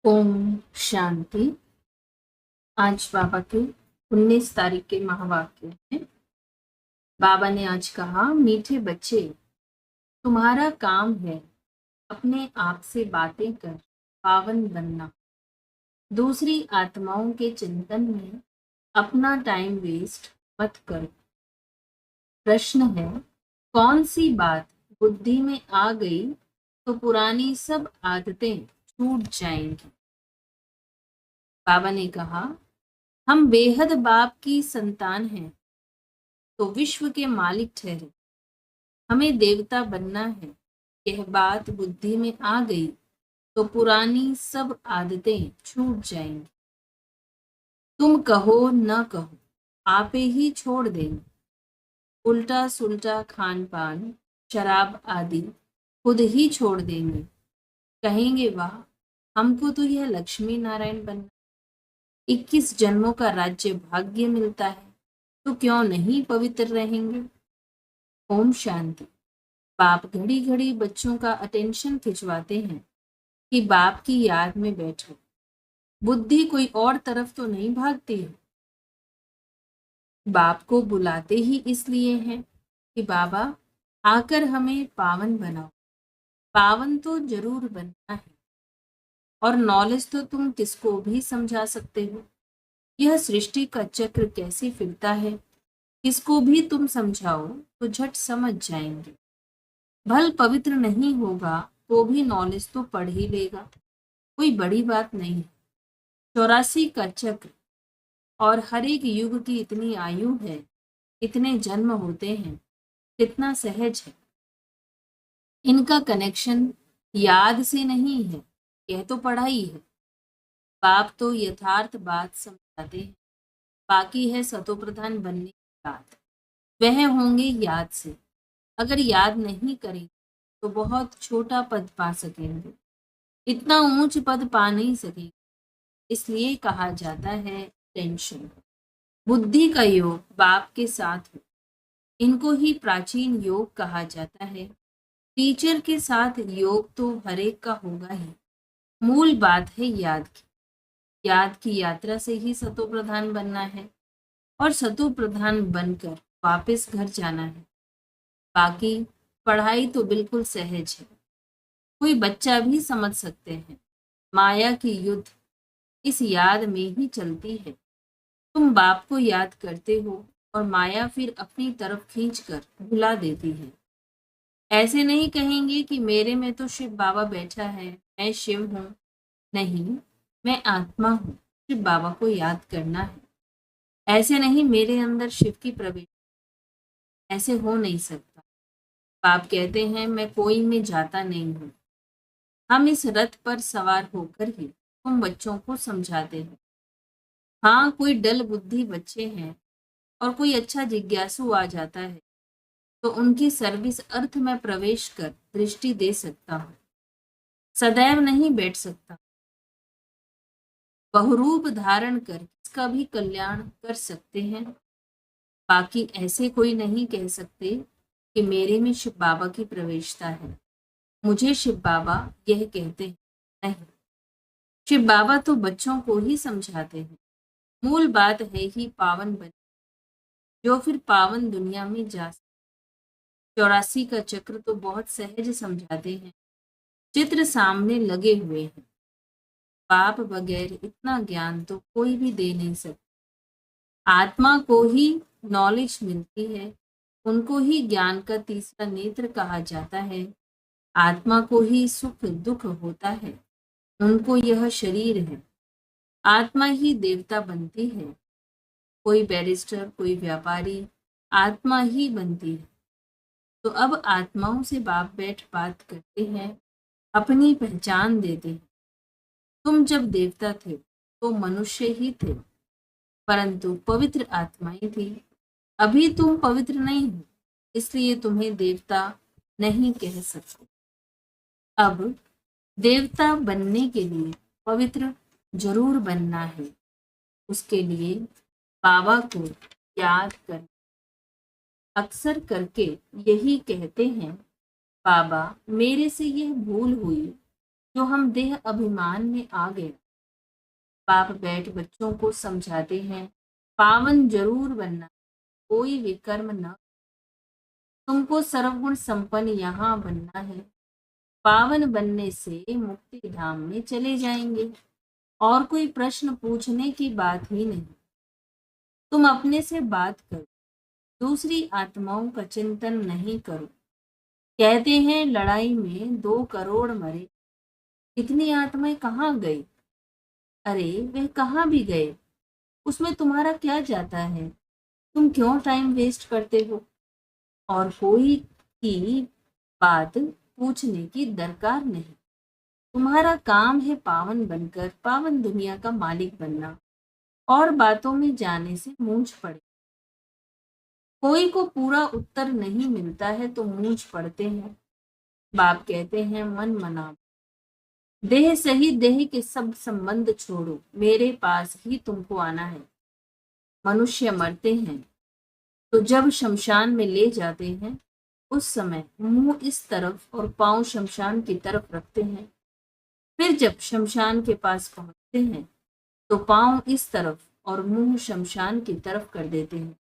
ओम शांति। आज बाबा के 19 तारीख के महावाक्य हैं। बाबा ने आज कहा, मीठे बच्चे, तुम्हारा काम है अपने आप से बातें कर पावन बनना। दूसरी आत्माओं के चिंतन में अपना टाइम वेस्ट मत करो। प्रश्न है, कौन सी बात बुद्धि में आ गई तो पुरानी सब आदतें छूट जाएंगी। बाबा ने कहा, हम बेहद बाप की संतान हैं तो विश्व के मालिक ठहरे। हमें देवता बनना है। यह बात बुद्धि में आ गई तो पुरानी सब आदतें छूट जाएंगी। तुम कहो न कहो, आपे ही छोड़ देंगे। उल्टा सुल्टा खान पान, शराब आदि खुद ही छोड़ देंगे। कहेंगे, वाह, हमको तो यह लक्ष्मी नारायण बनना, 21 जन्मों का राज्य भाग्य मिलता है, तो क्यों नहीं पवित्र रहेंगे। ओम शांति। बाप घड़ी घड़ी बच्चों का अटेंशन खिंचवाते हैं कि बाप की याद में बैठो। बुद्धि कोई और तरफ तो नहीं भागती है। बाप को बुलाते ही इसलिए हैं कि बाबा आकर हमें पावन बनाओ। पावन तो जरूर बनना है, और नॉलेज तो तुम किसको भी समझा सकते हो। यह सृष्टि का चक्र कैसे फिरता है, किसको भी तुम समझाओ तो झट समझ जाएंगे। भल पवित्र नहीं होगा तो भी नॉलेज तो पढ़ ही लेगा, कोई बड़ी बात नहीं। 84 का चक्र और हर एक युग की इतनी आयु है, इतने जन्म होते हैं, कितना सहज है। इनका कनेक्शन याद से नहीं है, यह तो पढ़ाई है। बाप तो यथार्थ बात समझाते हैं, बाकी है सतोप्रधान बनने की बात। वह होंगे याद से। अगर याद नहीं करें तो बहुत छोटा पद पा सकेंगे, इतना ऊंच पद पा नहीं सकेंगे। इसलिए कहा जाता है टेंशन। बुद्धि का योग बाप के साथ हो, इनको ही प्राचीन योग कहा जाता है। टीचर के साथ योग तो हर एक का होगा ही। मूल बात है याद की। याद की यात्रा से ही सतो प्रधान बनना है, और सतो प्रधान बनकर वापस घर जाना है। बाकी पढ़ाई तो बिल्कुल सहज है, कोई बच्चा भी समझ सकते हैं। माया की युद्ध इस याद में ही चलती है। तुम बाप को याद करते हो और माया फिर अपनी तरफ खींचकर भुला देती है। ऐसे नहीं कहेंगे कि मेरे में तो शिव बाबा बैठा है, मैं शिव हूँ। नहीं, मैं आत्मा हूँ, शिव बाबा को याद करना है। ऐसे नहीं, मेरे अंदर शिव की प्रवेश, ऐसे हो नहीं सकता। बाप कहते हैं, मैं कोई में जाता नहीं हूँ। हम इस रथ पर सवार होकर ही तुम बच्चों को समझाते हैं। हाँ, कोई डल बुद्धि बच्चे हैं और कोई अच्छा जिज्ञासु आ जाता है तो उनकी सर्विस अर्थ में प्रवेश कर दृष्टि दे सकता हूँ। सदैव नहीं बैठ सकता। बहुरूप धारण कर किसका भी कल्याण कर सकते हैं। बाकी ऐसे कोई नहीं कह सकते कि मेरे में शिव बाबा की प्रवेशता है, मुझे शिव बाबा यह कहते हैं। नहीं, शिव बाबा तो बच्चों को ही समझाते हैं। मूल बात है ही पावन बने, जो फिर पावन दुनिया में जा। 84 का चक्र तो बहुत सहज समझाते हैं, चित्र सामने लगे हुए हैं। बाप बगैर इतना ज्ञान तो कोई भी दे नहीं सकता। आत्मा को ही नॉलेज मिलती है, उनको ही ज्ञान का तीसरा नेत्र कहा जाता है। आत्मा को ही सुख दुख होता है, उनको यह शरीर है। आत्मा ही देवता बनती है। कोई बैरिस्टर, कोई व्यापारी, आत्मा ही बनती है। तो अब आत्माओं से बाप बैठ बात करते हैं, अपनी पहचान देते हैं। तुम जब देवता थे तो मनुष्य ही थे, परंतु पवित्र आत्माएं थी। अभी तुम पवित्र नहीं हो, इसलिए तुम्हें देवता नहीं कह सकते। अब देवता बनने के लिए पवित्र जरूर बनना है। उसके लिए बाबा को याद कर अक्सर करके यही कहते हैं, बाबा मेरे से यह भूल हुई जो हम देह अभिमान में आ गए। बाप बैठ बच्चों को समझाते हैं, पावन जरूर बनना, कोई विकर्म न, तुमको सर्वगुण संपन्न यहाँ बनना है। पावन बनने से मुक्ति धाम में चले जाएंगे और कोई प्रश्न पूछने की बात ही नहीं। तुम अपने से बात करो, दूसरी आत्माओं का चिंतन नहीं करो। कहते हैं लड़ाई में 2 करोड़ मरे, इतनी आत्माएं कहाँ गई? अरे वे कहाँ भी गए, उसमें तुम्हारा क्या जाता है? तुम क्यों टाइम वेस्ट करते हो? और कोई की बात पूछने की दरकार नहीं। तुम्हारा काम है पावन बनकर पावन दुनिया का मालिक बनना, और बातों में जाने से मूंछ पड़े। कोई को पूरा उत्तर नहीं मिलता है तो मूंछ पड़ते हैं। बाप कहते हैं मन मना, देह सही देह के सब संबंध छोड़ो, मेरे पास ही तुमको आना है। मनुष्य मरते हैं तो जब शमशान में ले जाते हैं, उस समय मुंह इस तरफ और पांव शमशान की तरफ रखते हैं। फिर जब शमशान के पास पहुंचते हैं तो पांव इस तरफ और मुंह शमशान की तरफ कर देते हैं।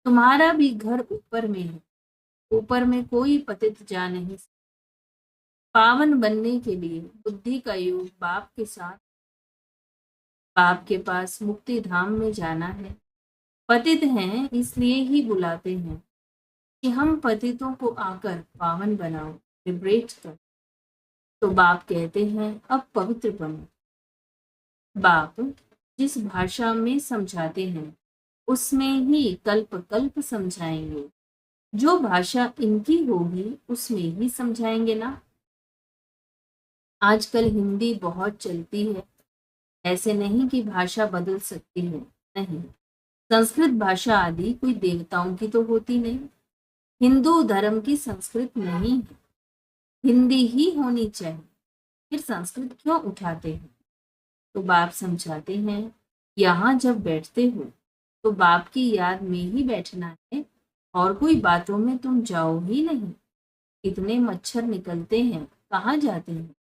तुम्हारा भी घर ऊपर में है, ऊपर में कोई पतित जा नहीं सकता। पावन बनने के लिए बुद्धि का योग बाप के साथ, बाप के पास मुक्ति धाम में जाना है। पतित हैं इसलिए ही बुलाते हैं कि हम पतितों को आकर पावन बनाओ, लिबरेट कर। तो बाप कहते हैं अब पवित्र बनो। बाप जिस भाषा में समझाते हैं उसमें ही कल्प कल्प समझाएंगे। जो भाषा इनकी होगी उसमें ही समझाएंगे ना। आजकल हिंदी बहुत चलती है, ऐसे नहीं कि भाषा बदल सकती है, नहीं। संस्कृत भाषा आदि कोई देवताओं की तो होती नहीं। हिंदू धर्म की संस्कृत नहीं है, हिंदी ही होनी चाहिए। फिर संस्कृत क्यों उठाते हैं? तो बाप समझाते हैं यहाँ जब बैठते हो तो बाप की याद में ही बैठना है, और कोई बातों में तुम जाओ ही नहीं। इतने मच्छर निकलते हैं, कहाँ जाते हैं?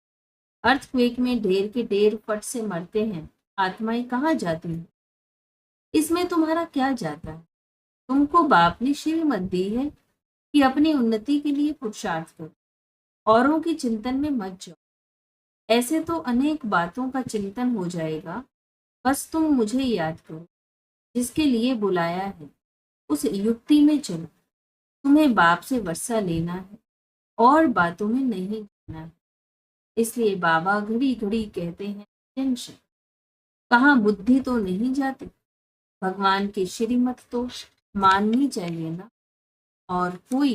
अर्थक्वेक में ढेर के ढेर फट से मरते हैं, आत्माएं कहाँ जाती हैं? इसमें तुम्हारा क्या जाता है? तुमको बाप ने श्रीमत दी है कि अपनी उन्नति के लिए पुरुषार्थ करो, औरों की चिंतन में मत जाओ। ऐसे तो अनेक बातों का चिंतन हो जाएगा। बस तुम मुझे याद करो, जिसके लिए बुलाया है उस युक्ति में चलो। तुम्हें बाप से वर्षा लेना है और बातों में नहीं जाना है। इसलिए बाबा घड़ी घड़ी कहते हैं टेंशन, कहाँ बुद्धि तो नहीं जाती। भगवान की श्रीमत तो माननी चाहिए ना, और कोई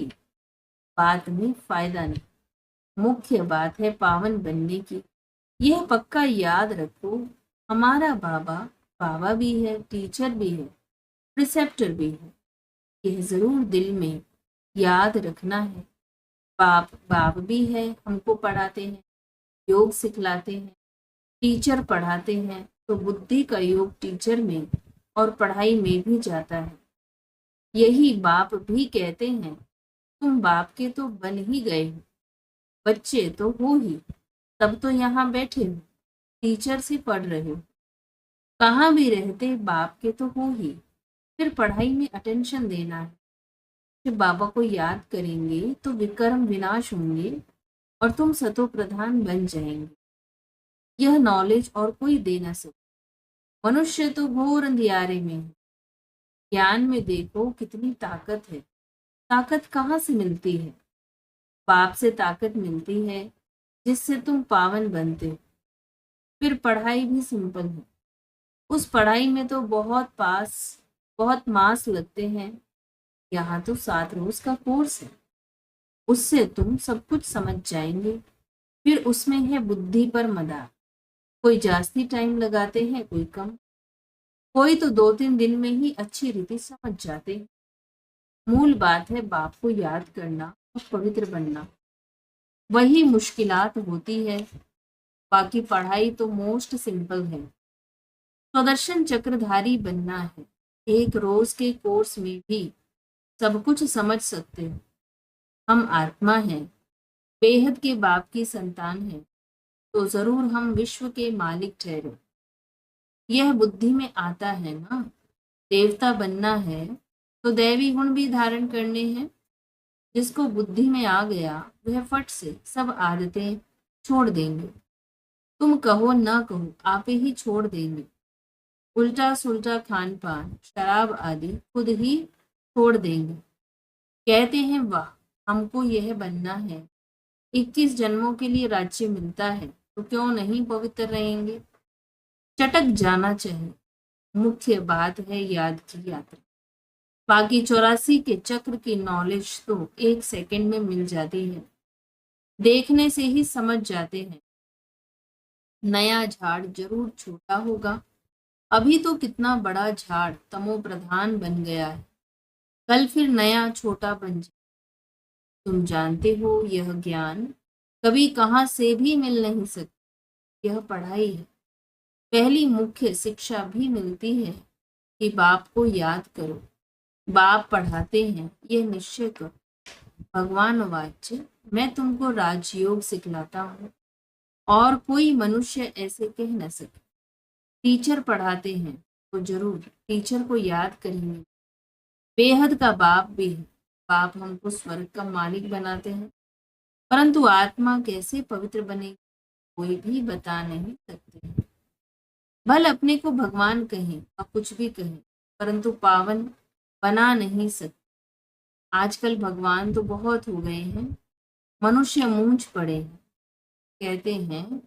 बात में फायदा नहीं। मुख्य बात है पावन बनने की। यह पक्का याद रखो, हमारा बाबा बाबा भी है, टीचर भी है, प्रिसेप्टर भी है। यह जरूर दिल में याद रखना है। बाप बाप भी है, हमको पढ़ाते हैं, योग सिखलाते हैं, टीचर पढ़ाते हैं, तो बुद्धि का योग टीचर में और पढ़ाई में भी जाता है। यही बाप भी कहते हैं तुम बाप के तो बन ही गए हो, बच्चे तो हो ही, तब तो यहाँ बैठे हो, टीचर से पढ़ रहे हो। कहाँ भी रहते बाप के तो हो ही, फिर पढ़ाई में अटेंशन देना है। जब बाबा को याद करेंगे तो विकर्म विनाश होंगे और तुम सतो प्रधान बन जाएंगे। यह नॉलेज और कोई दे ना सके। मनुष्य तो घोर अंधियारे में है। ज्ञान में देखो कितनी ताकत है। ताकत कहाँ से मिलती है? बाप से ताकत मिलती है, जिससे तुम पावन बनते हो। फिर पढ़ाई भी सिंपल है। उस पढ़ाई में तो बहुत मास लगते हैं। यहाँ तो 7 रोज का कोर्स है, उससे तुम सब कुछ समझ जाएंगे। फिर उसमें है बुद्धि पर मदार। कोई जास्ती टाइम लगाते हैं, कोई कम, कोई तो 2-3 दिन में ही अच्छी रीति समझ जाते हैं। मूल बात है बाप को याद करना और पवित्र बनना। वही मुश्किलात होती है, बाकी पढ़ाई तो मोस्ट सिंपल है। स्वदर्शन चक्रधारी बनना है। 1 रोज के कोर्स में भी सब कुछ समझ सकते हो। हम आत्मा हैं, बेहद के बाप की संतान है। तो जरूर हम विश्व के मालिक ठहरे। यह बुद्धि में आता है ना, देवता बनना है तो दैवी गुण भी धारण करने हैं। जिसको बुद्धि में आ गया वह फट से सब आदतें छोड़ देंगे। तुम कहो ना कहो आप ही छोड़ देंगे। उल्टा सुल्टा खान पान शराब आदि खुद ही छोड़ देंगे। कहते हैं वाह, हमको यह बनना है, 21 जन्मों के लिए राज्य मिलता है तो क्यों नहीं पवित्र रहेंगे। चटक जाना चाहिए, मुख्य बात है याद की यात्रा। बाकी 84 के चक्र की नॉलेज तो 1 सेकंड में मिल जाती है, देखने से ही समझ जाते हैं। नया झाड़ जरूर छोटा होगा, अभी तो कितना बड़ा झाड़ तमो प्रधान बन गया है, कल फिर नया छोटा बन जाए। तुम जानते हो यह ज्ञान कभी कहाँ से भी मिल नहीं सकती, यह पढ़ाई है। पहली मुख्य शिक्षा भी मिलती है कि बाप को याद करो। बाप पढ़ाते हैं यह निश्चय करो, भगवान वाच्य मैं तुमको राजयोग सिखलाता हूँ और कोई मनुष्य ऐसे कह न सके। टीचर पढ़ाते हैं तो जरूर टीचर को याद करेंगे। बेहद का बाप भी है, बाप हमको स्वर्ग का मालिक बनाते हैं, परंतु आत्मा कैसे पवित्र बनेगी कोई भी बता नहीं सकते हैं। भल अपने को भगवान कहें और कुछ भी कहें, परंतु पावन बना नहीं सकते। आजकल भगवान तो बहुत हो गए हैं, मनुष्य मूंछ पड़े हैं। कहते हैं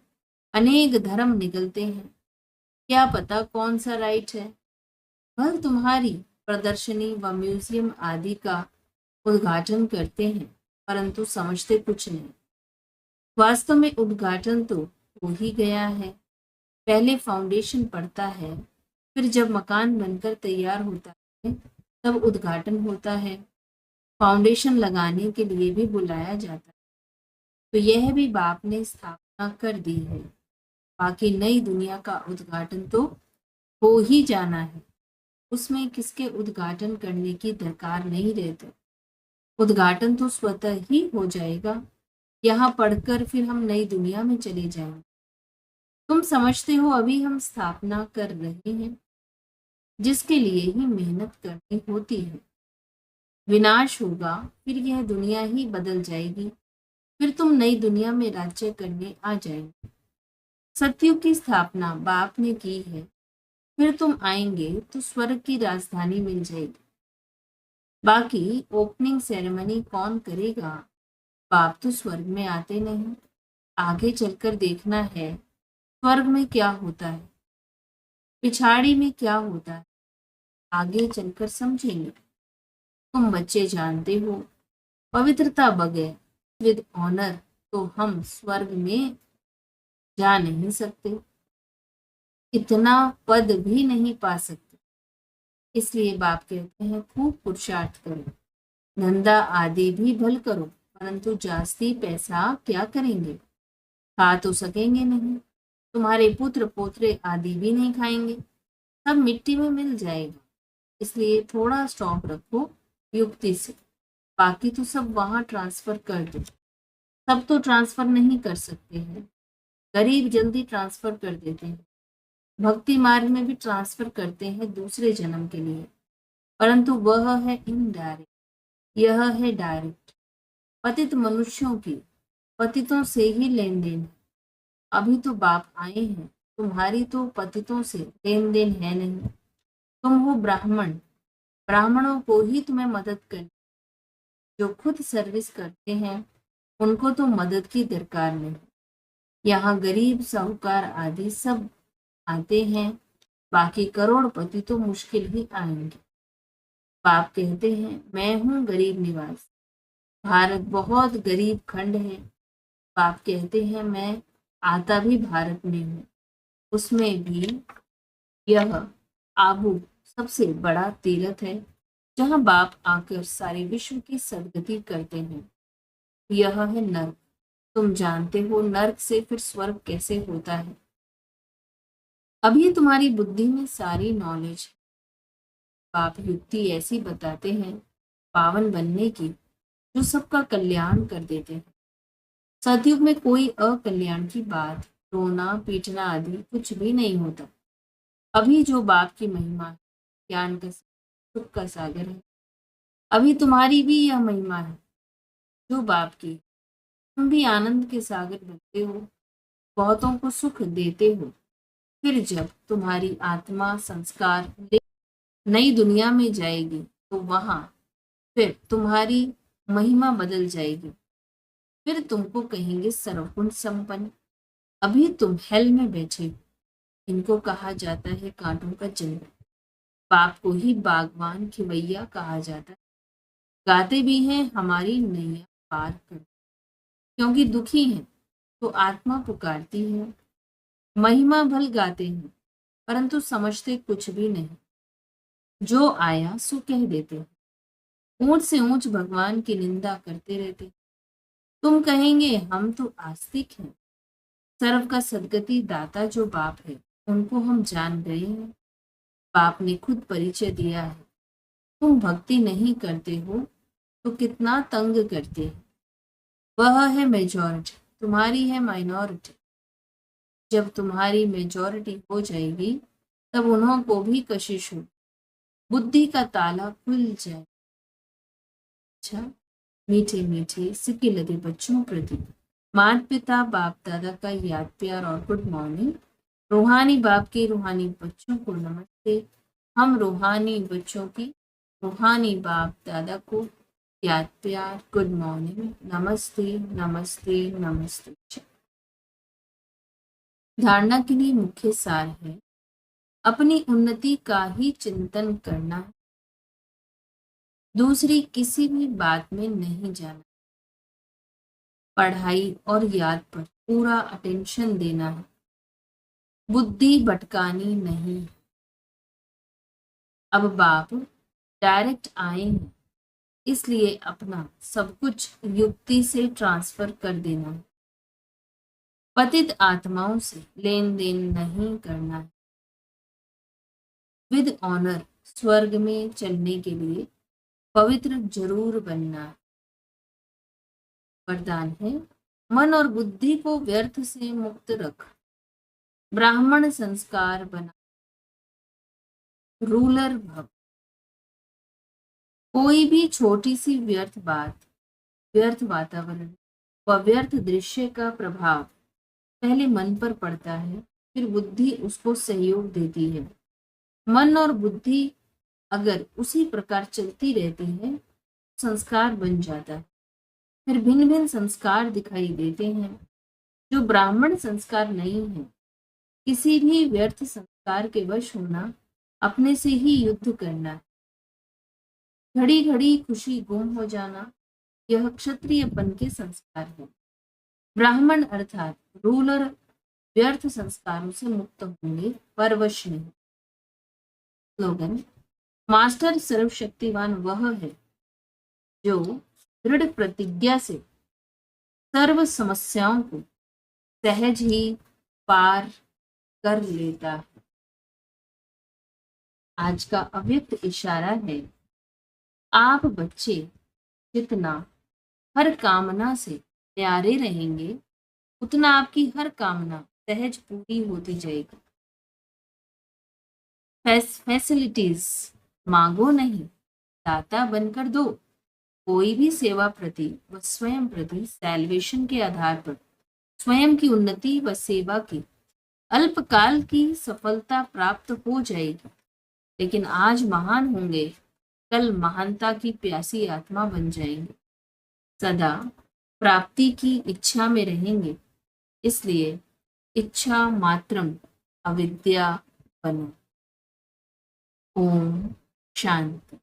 अनेक धर्म निकलते हैं, क्या पता कौन सा राइट है। भल तुम्हारी प्रदर्शनी व म्यूजियम आदि का उद्घाटन करते हैं, परंतु समझते कुछ नहीं। वास्तव में उद्घाटन तो हो ही गया है। पहले फाउंडेशन पड़ता है, फिर जब मकान बनकर तैयार होता है तब उद्घाटन होता है। फाउंडेशन लगाने के लिए भी बुलाया जाता है, तो यह भी बाप ने स्थापना कर दी है। बाकी नई दुनिया का उद्घाटन तो हो ही जाना है, उसमें किसके उद्घाटन करने की दरकार नहीं रहती। उद्घाटन तो स्वतः ही हो जाएगा, यहाँ पढ़कर फिर हम नई दुनिया में चले जाएंगे। तुम समझते हो अभी हम स्थापना कर रहे हैं, जिसके लिए ही मेहनत करनी होती है। विनाश होगा, फिर यह दुनिया ही बदल जाएगी, फिर तुम नई दुनिया में राज्य करने आ जाएंगे। सत्युग की स्थापना बाप ने की है, फिर तुम आएंगे तो स्वर्ग की राजधानी मिल जाएगी। बाकी ओपनिंग सेरेमनी कौन करेगा, बाप तो स्वर्ग में आते नहीं। आगे चलकर देखना है स्वर्ग में क्या होता है, पिछाड़ी में क्या होता है, आगे चलकर समझेंगे। तुम बच्चे जानते हो पवित्रता बगैर विद ऑनर तो हम स्वर्ग में जा नहीं सकते, इतना पद भी नहीं पा सकते। इसलिए बाप कहते हैं खूब पुरुषार्थ करो, धंधा आदि भी भल करो, परंतु जास्ती पैसा क्या करेंगे, खा तो सकेंगे नहीं। तुम्हारे पुत्र पोत्रे आदि भी नहीं खाएंगे, सब मिट्टी में मिल जाएगा। इसलिए थोड़ा स्टॉक रखो युक्ति से, बाकी तो सब वहां ट्रांसफर कर दो। सब तो ट्रांसफर नहीं कर सकते हैं, गरीब जल्दी ट्रांसफर कर देते हैं, भक्ति मार्ग में भी ट्रांसफर करते हैं दूसरे जन्म के लिए, परंतु वह है इनडायरेक्ट, यह है डायरेक्ट। पतित मनुष्यों की पतितों से ही लेन देन है। अभी तो बाप आए हैं, तुम्हारी तो पतितों से लेन देन है नहीं। तुम हो ब्राह्मण, ब्राह्मणों को ही तुम्हें मदद करनी, जो खुद सर्विस करते हैं उनको तो मदद की दरकार नहीं। यहाँ गरीब साहूकार आदि सब आते हैं, बाकी करोड़पति तो मुश्किल ही आएंगे। बाप कहते हैं मैं हूँ गरीब निवास, भारत बहुत गरीब खंड है। बाप कहते हैं मैं आता भी भारत में हूँ, उसमें भी यह आबू सबसे बड़ा तीर्थ है, जहाँ बाप आकर सारे विश्व की सदगति करते हैं। यह है नर्क। तुम जानते हो नर्क से फिर स्वर्ग कैसे होता है। अभी तुम्हारी बुद्धि में सारी नॉलेज है। बाप युक्ति ऐसी बताते हैं पावन बनने की, जो सबका कल्याण कर देते हैं। सतयुग में कोई अकल्याण की बात रोना पीटना आदि कुछ भी नहीं होता। अभी जो बाप की महिमा है, ज्ञान का सुख का सागर है, अभी तुम्हारी भी यह महिमा है जो बाप की। तुम भी आनंद के सागर बनते हो, बहुतों को सुख देते हो। फिर जब तुम्हारी आत्मा संस्कार ले नई दुनिया में जाएगी तो वहां फिर तुम्हारी महिमा बदल जाएगी। फिर तुमको कहेंगे सर्वगुण संपन्न। अभी तुम हेल में बैठे हो, इनको कहा जाता है कांटों का जंगल। बाप को ही बागवान खिवैया कहा जाता है। गाते भी हैं हमारी नैया पार कर, क्योंकि दुखी हैं तो आत्मा पुकारती है। महिमा भल गाते हैं परंतु समझते कुछ भी नहीं, जो आया सो कह देते हैं। ऊंच से ऊंच भगवान की निंदा करते रहते। तुम कहेंगे हम तो आस्तिक हैं, सर्व का सदगति दाता जो बाप है उनको हम जान गए हैं। बाप ने खुद परिचय दिया है। तुम भक्ति नहीं करते हो तो कितना तंग करते हैं। वह है मेजॉरिटी, तुम्हारी है माइनॉरिटी। जब तुम्हारी मेजॉरिटी हो जाएगी तब उन्हों को भी कशिश हो, बुद्धि का ताला खुल जाए। अच्छा, मीठे मीठे सिक्के लगे बच्चों प्रति माता पिता बाप दादा का याद प्यार और गुड मॉर्निंग। रूहानी बाप के रूहानी बच्चों को नमस्ते। हम रूहानी बच्चों की रूहानी बाप दादा को याद प्यार गुड मॉर्निंग, नमस्ते नमस्ते नमस्ते। धारणा के लिए मुख्य सार है अपनी उन्नति का ही चिंतन करना, दूसरी किसी भी बात में नहीं जाना, पढ़ाई और याद पर पूरा अटेंशन देना है, बुद्धि भटकानी नहीं। अब बाप डायरेक्ट आए हैं, इसलिए अपना सब कुछ युक्ति से ट्रांसफर कर देना है। पतित आत्माओं से लेन देन नहीं करना है। विद ऑनर स्वर्ग में चलने के लिए पवित्र जरूर बनना है। वरदान है मन और बुद्धि को व्यर्थ से मुक्त रख, ब्राह्मण संस्कार बना, रूलर भव। कोई भी छोटी सी व्यर्थ बात, व्यर्थ वातावरण व व्यर्थ दृश्य का प्रभाव पहले मन पर पड़ता है, फिर बुद्धि उसको सहयोग देती है। मन और बुद्धि अगर उसी प्रकार चलती रहती है, संस्कार बन जाता है। फिर भिन्न भिन्न संस्कार दिखाई देते हैं जो ब्राह्मण संस्कार नहीं है। किसी भी व्यर्थ संस्कार के वश होना अपने से ही युद्ध करना, घड़ी घड़ी खुशी गुम हो जाना, यह क्षत्रियपन के संस्कार है। ब्राह्मण अर्थात रूलर व्यर्थ संस्कारों से मुक्त होंगे, परवश नहीं। स्लोगन, मास्टर सर्वशक्तिवान वह है जो दृढ़ प्रतिज्ञा से सर्व समस्याओं को सहज ही पार कर लेता है। आज का अव्यक्त इशारा है, आप बच्चे जितना हर कामना से प्यारे रहेंगे उतना आपकी हर कामना सहज पूरी होती जाएगी। फैसिलिटीज मांगो नहीं, दाता बनकर दो। कोई भी सेवा प्रति व स्वयं प्रति सैल्वेशन के आधार पर स्वयं की उन्नति व सेवा की अल्पकाल की सफलता प्राप्त हो जाएगी, लेकिन आज महान होंगे, कल महानता की प्यासी आत्मा बन जाएंगे। सदा प्राप्ति की इच्छा में रहेंगे, इसलिए इच्छा मात्रम अविद्या बनो। ओम शांति।